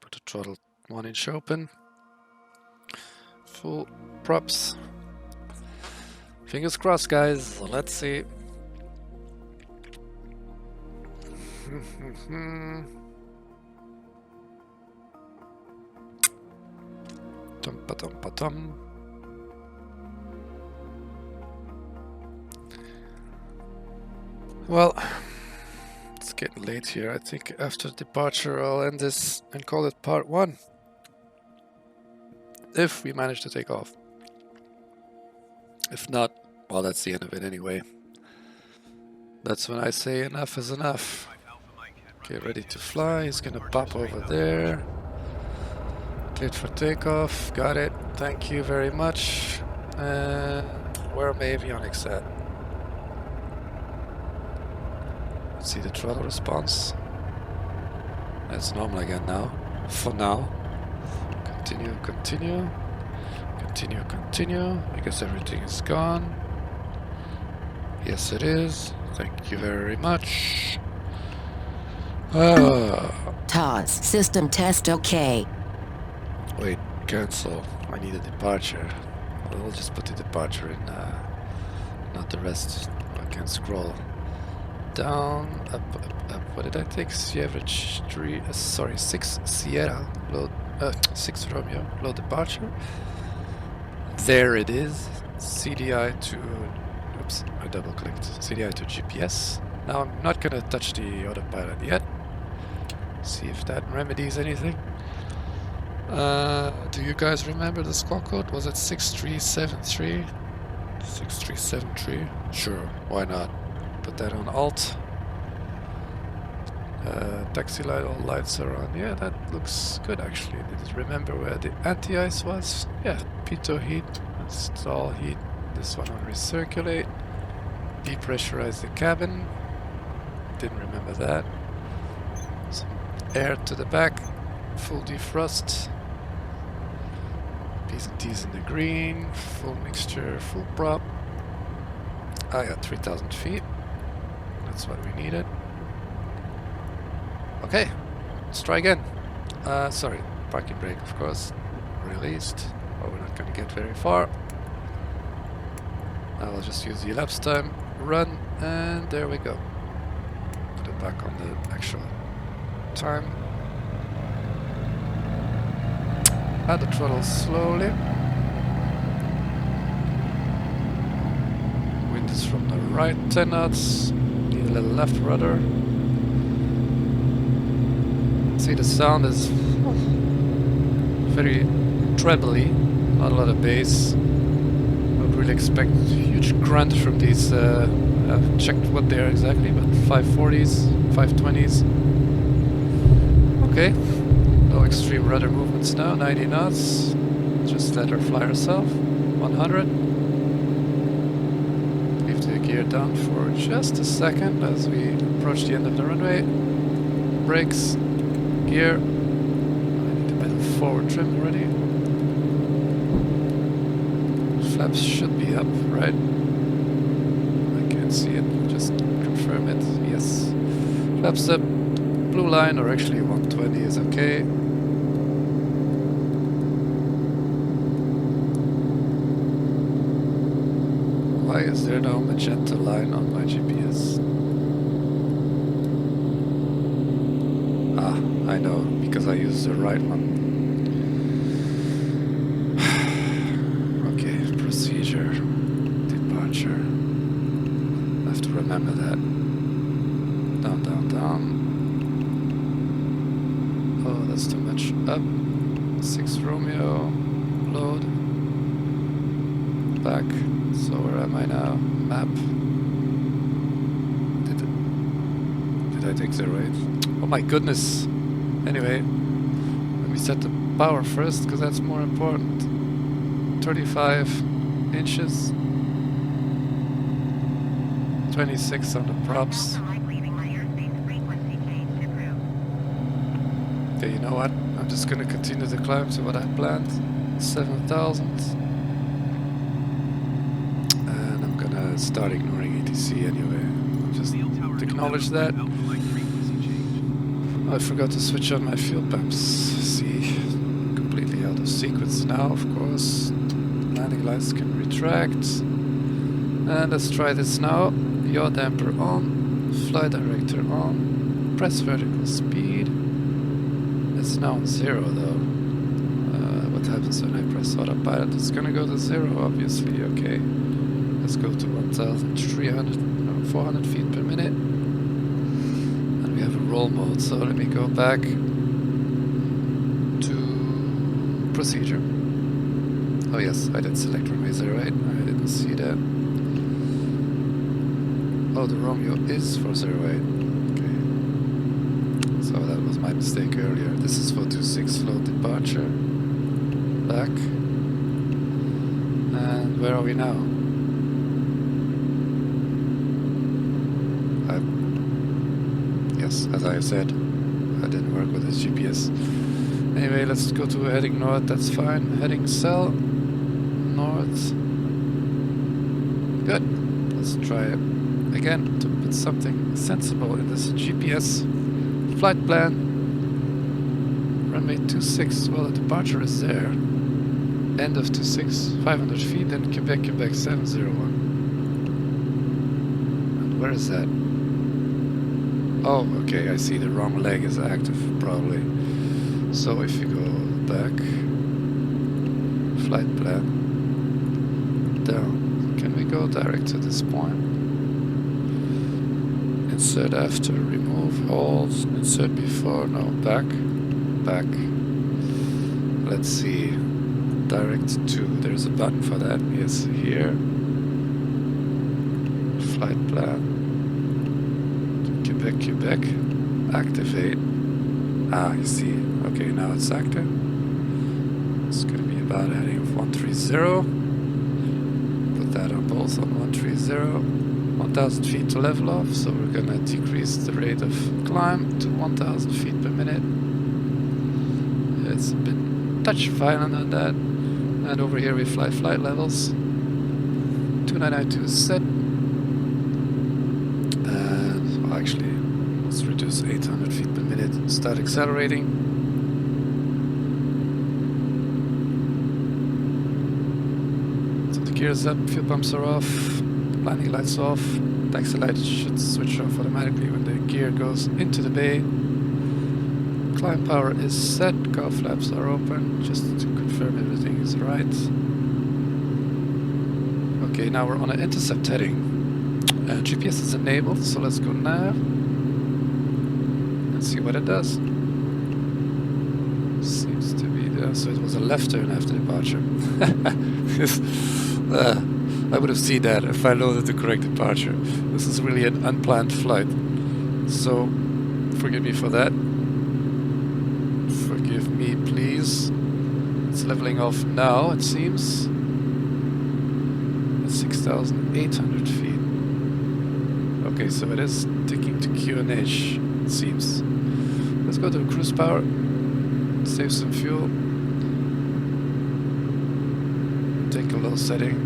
Put the throttle 1 inch open. Full props. Fingers crossed, guys. Let's see. Dum-pa-dum-pa-dum. Well, it's getting late here. I think after departure I'll end this and call it part 1. If we manage to take off. If not, well, that's the end of it anyway. That's when I say enough is enough. Okay, ready to fly. He's gonna pop over there. Cleared for takeoff. Got it. Thank you very much. Where are my avionics at? Let's see the throttle response. That's normal again now. For now. Continue, continue. Continue, continue. I guess everything is gone. Yes, it is. Thank you very much. TOS. System test OK. Wait, cancel. I need a departure. I'll just put the departure in, not the rest. I can scroll down, up, up, up. What did I take? Sierra 3, sorry, 6 Sierra, load, 6 Romeo, load departure. There it is. CDI to, oops, I double clicked. CDI to GPS. Now I'm not gonna touch the autopilot yet. See if that remedies anything. Do you guys remember the squawk code? Was it 6373? 6373? Sure, why not? Put that on Alt. Taxi light, all lights are on. Yeah, that looks good actually. Did you remember where the anti-ice was? Yeah, pitot heat. That's all heat. This one on recirculate. Depressurize the cabin. Didn't remember that. Some air to the back. Full defrost. P's and T's in the green. Full mixture, full prop. I got 3,000 feet. That's what we needed. Okay, let's try again. Sorry, parking brake, of course, released. Oh, we're not going to get very far. I'll just use the elapsed time, run, and there we go. Put it back on the actual time. Add the throttle slowly. Wind is from the right, 10 knots. Need a little left rudder. See, the sound is very trebly, not a lot of bass. I would really expect a huge grunt from these. I've checked what they are exactly, but 540s, 520s. Okay, no extreme rudder movements now, 90 knots. Just let her fly herself, 100. Leave the gear down for just a second as we approach the end of the runway. Brakes. Gear. I need a bit of forward trim already. Flaps should be up, right? I can't see it, just confirm it. Yes. Flaps up. Blue line, or actually 120 is okay. Why is there no magenta line on my GPS? I know, because I use the right one. Okay, procedure, departure. I have to remember that. Down, down, down. Oh, that's too much. Up. 6 Romeo. Load. Back. So where am I now? Map. Did I take 08? Oh my goodness! Anyway, let me set the power first, because that's more important. 35 inches. 26 on the props. Okay, you know what? I'm just gonna continue the climb to what I planned. 7,000. And I'm gonna start ignoring ETC anyway. Just acknowledge that. I forgot to switch on my fuel pumps. See, completely out of sequence now, of course. Landing lights can retract. And let's try this now. Yaw damper on, fly director on, press vertical speed. It's now on 0 though. What happens when I press autopilot? It's gonna go to 0, obviously. Okay. Let's go to 1,300, 400 feet per minute. We have a roll mode, so let me go back to procedure. Oh yes, I did select runway 08, I didn't see that. Oh, the Romeo is for 08. Okay. So that was my mistake earlier. This is 426 load departure. back. And where are we now? Yes, as I said, I didn't work with this GPS. Anyway, let's go to heading north, that's fine. Heading south, north. Good. Let's try it again to put something sensible in this GPS. Flight plan. Runway 26, well, the departure is there. End of 26, 500 feet, then Quebec, Quebec 701. And where is that? Oh, okay, I see the wrong leg is active, probably. So if you go back, flight plan, down, can we go direct to this point? Insert after, remove all, insert before, no, back, back. Let's see, direct to, there's a button for that, yes, here. Flight plan. Quebec, Quebec, activate. Ah, you see. Okay, now it's active. It's going to be about heading of 130. Put that on both on 130. 1,000 feet to level off, so we're going to decrease the rate of climb to 1,000 feet per minute. It's a bit touch violent on that. And over here we fly flight levels. 2992 is set. Actually, let's reduce 800 feet per minute, start accelerating. So the gears up, fuel pumps are off, landing lights off, taxi lights should switch off automatically when the gear goes into the bay. Climb power is set, cowl flaps are open, just to confirm everything is right. Okay, now we're on an intercept heading. GPS is enabled, so let's go nav and see what it does. Seems to be there, so it was a left turn after departure. I would have seen that if I loaded the correct departure. This is really an unplanned flight, so forgive me for that. Forgive me, please. It's leveling off now, it seems. At 6,800 feet. Okay, so it is ticking to QNH, it seems. Let's go to cruise power, save some fuel, take a low setting.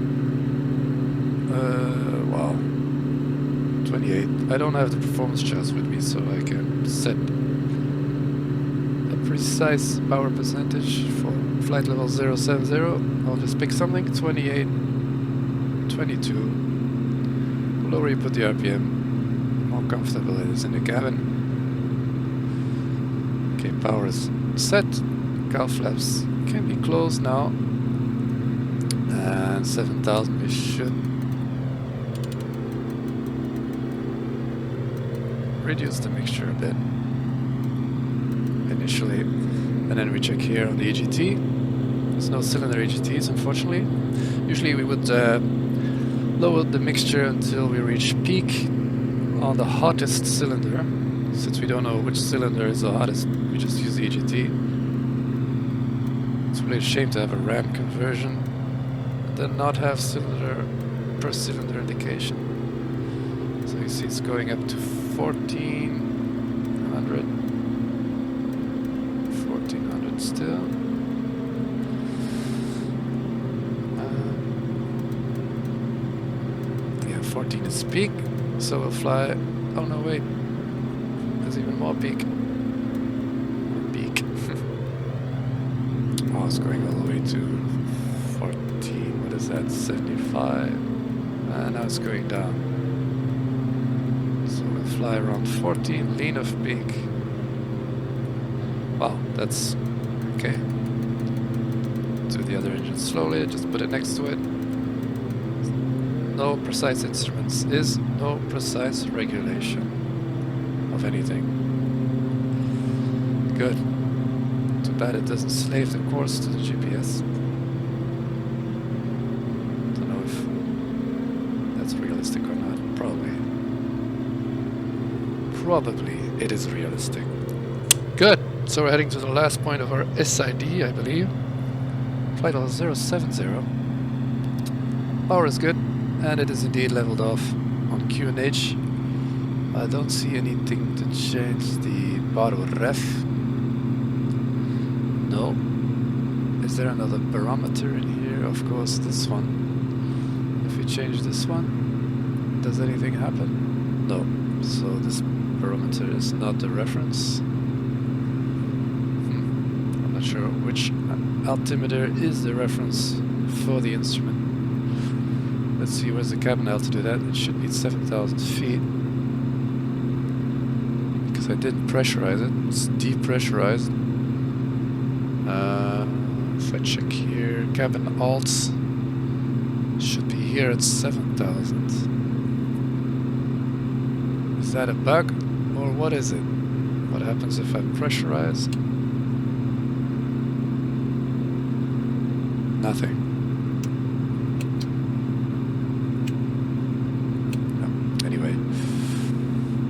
Wow, 28. I don't have the performance charts with me, so I can set a precise power percentage for flight level 070. I'll just pick something, 28, 22. The lower you put the RPM, more comfortable it is in the cabin. Okay, power is set. Cowl flaps can be closed now. And 7,000 we should reduce the mixture a bit initially. And then we check here on the EGT. There's no cylinder EGTs, unfortunately. Usually we would lower the mixture until we reach peak on the hottest cylinder. Since we don't know which cylinder is the hottest, we just use the EGT. It's really a shame to have a RAM conversion and then not have cylinder per cylinder indication. So you see it's going up to 1400. 1400 still. 14 is peak, so we'll fly. Oh no, wait, there's even more peak. Peak. Oh, it's going all the way to 14. What is that? 75. And now it's going down. So we'll fly around 14, lean of peak. Wow, that's okay. Do the other engine slowly, just put it next to it. No precise instruments is no precise regulation of anything. Good. Too bad it doesn't slave the course to the GPS. Don't know if that's realistic or not. Probably it is realistic. Good. So we're heading to the last point of our SID, I believe. flight level 070. Power is good, and it is indeed leveled off on QNH. I don't see anything to change the bottle ref. No. Is there another barometer in here? Of course, this one. If we change this one, does anything happen? No. So this barometer is not the reference. I'm not sure which altimeter is the reference for the instrument. Let's see, where's the cabin altitude at? It should be at 7,000 feet. Because I didn't pressurize it, it's depressurized. If I check here, cabin alts should be here at 7,000. Is that a bug? Or what is it? What happens if I pressurize? Nothing.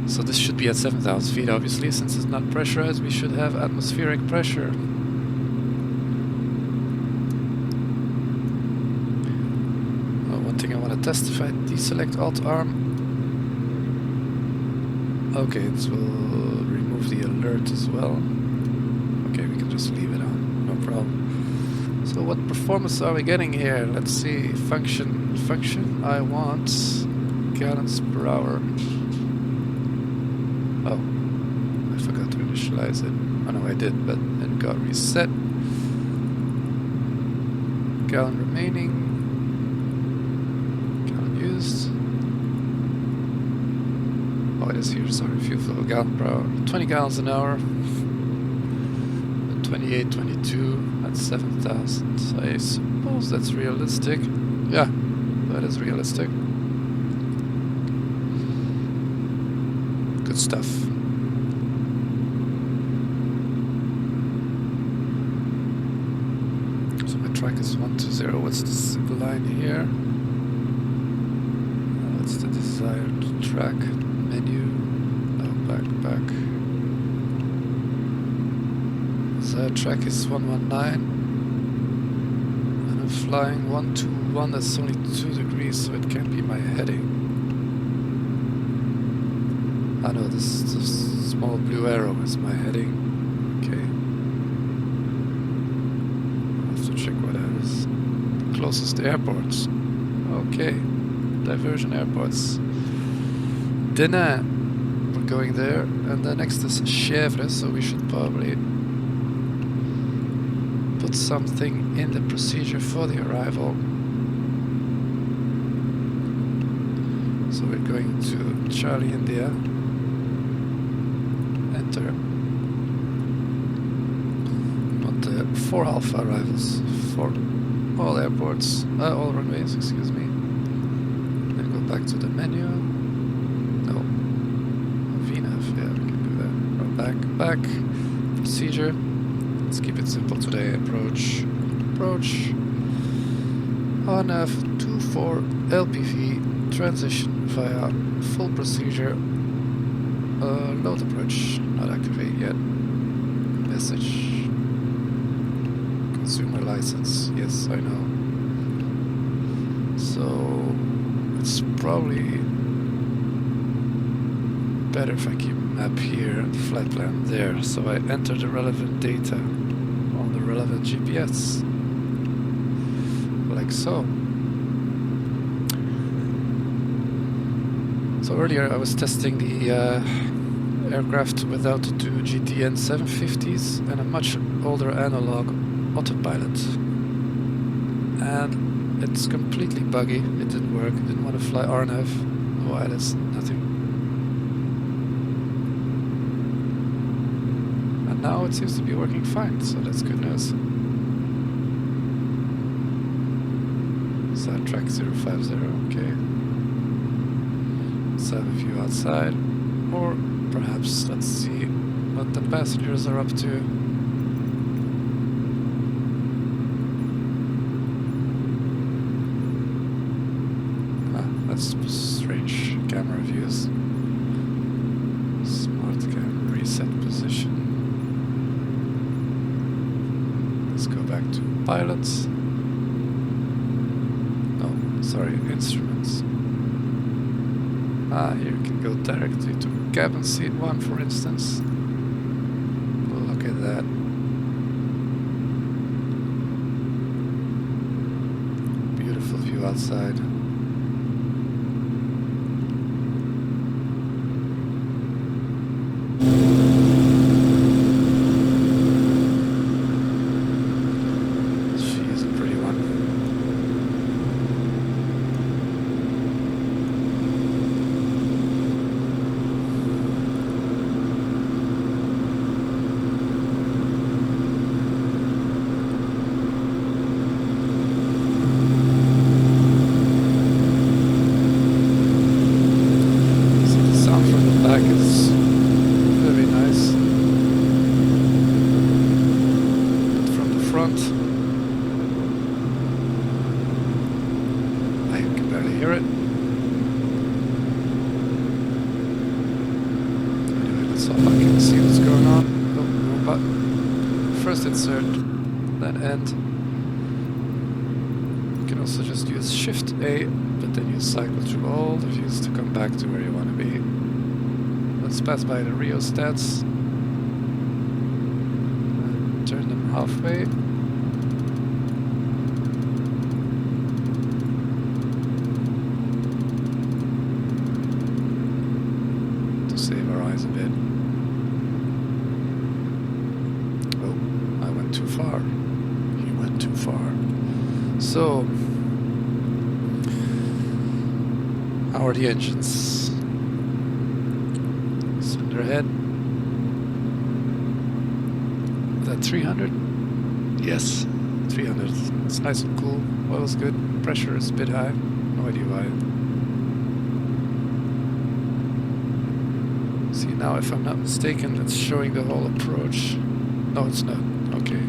So this should be at 7,000 feet, obviously. Since it's not pressurized, we should have atmospheric pressure. One thing I want to test, if I deselect Alt Arm. Okay, this will remove the alert as well. Okay, we can just leave it on, no problem. So what performance are we getting here? Let's see, function, I want gallons per hour. Oh, I forgot to initialize it. Oh no, I did, but it got reset. Gallon remaining. Gallon used. Oh, it is here, sorry. Fuel flow, gallon per hour. 20 gallons an hour. 28, 22 at 7,000. I suppose that's realistic. Yeah, that is realistic. Good stuff. So my track is 120. What's this line here? What's the desired track? Menu. No, back. Desired track is 119. And I'm flying 121. That's only 2 degrees, so it can't be my heading. I know this small blue arrow is my heading. Okay. I have to check what that is. Closest airports. Okay. Diversion airports. Denain. We're going there. And the next is Chèvres, so we should probably put something in the procedure for the arrival. So we're going to Charlie, India. Enter. Want the 4 alpha arrivals for all airports, all runways, excuse me. Then go back to the menu. No. VNAV, yeah, we can do that. Go back. Procedure. Let's keep it simple today. Approach. RNAV 24 LPV transition via full procedure. Load approach, not activate yet. Message. Consumer license, yes, I know. So it's probably better if I keep a map here and flight plan there. So I enter the relevant data on the relevant GPS. Like so. So earlier I was testing the aircraft without the 2 GTN 750s and a much older analog autopilot. And it's completely buggy, it didn't work, didn't want to fly RNAV, no ILS, nothing. And now it seems to be working fine, so that's good news. Side track 050, okay. Let's have a view outside, or perhaps let's see what the passengers are up to. That's strange camera views. Smart cam, reset position. Let's go back to pilots. sorry, instruments. Ah, here you can go directly to cabin seat 1, for instance. Look at that. Beautiful view outside. Insert, then end. You can also just use Shift A, but then you cycle through all the views to come back to where you want to be. Let's pass by the rheostats. And turn them halfway. To save our eyes a bit. Too far. You went too far. So, how are the engines? Cylinder head. Is that 300? Yes, 300. It's nice and cool. Oil's good. Pressure is a bit high. No idea why. See, now if I'm not mistaken, it's showing the whole approach. No, it's not. Okay,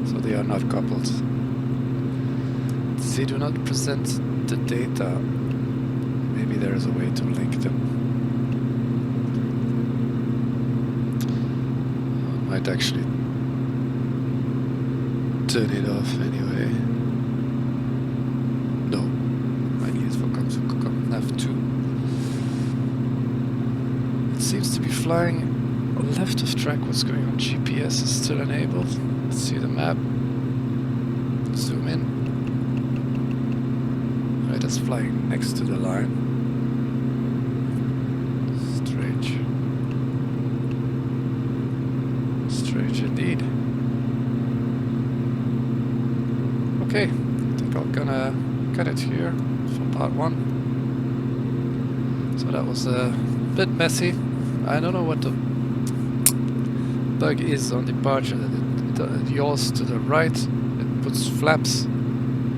so they are not coupled. They do not present the data. Maybe there is a way to link them. I might actually turn it off anyway. No, my knees for F2. It seems to be flying left of track. What's going on? GPS is still enabled. Let's see the map. Zoom in. Right, that's flying next to the line. Strange. Strange indeed. Okay, I think I'm gonna cut it here for part 1. So that was a bit messy. I don't know what the bug is on departure, that it yaws to the right, it puts flaps,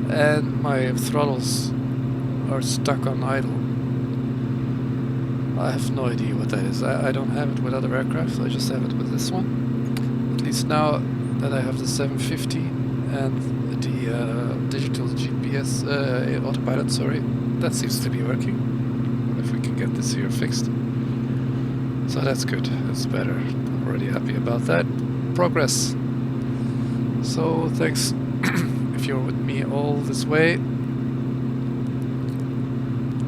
and my throttles are stuck on idle. I have no idea what that is. I don't have it with other aircraft, I just have it with this one. At least now that I have the 750 and the digital GPS autopilot, sorry, that seems to be working. If we can get this here fixed. So that's good, that's better. Already happy about that. Progress. So thanks if you're with me all this way.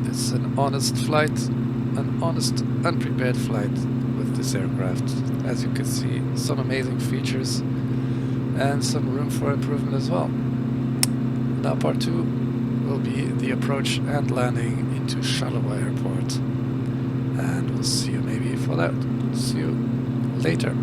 It's an honest flight, an honest unprepared flight with this aircraft. As you can see, some amazing features and some room for improvement as well. Now part 2 will be the approach and landing into Charleroi Airport. And we'll see you maybe for that. See you later.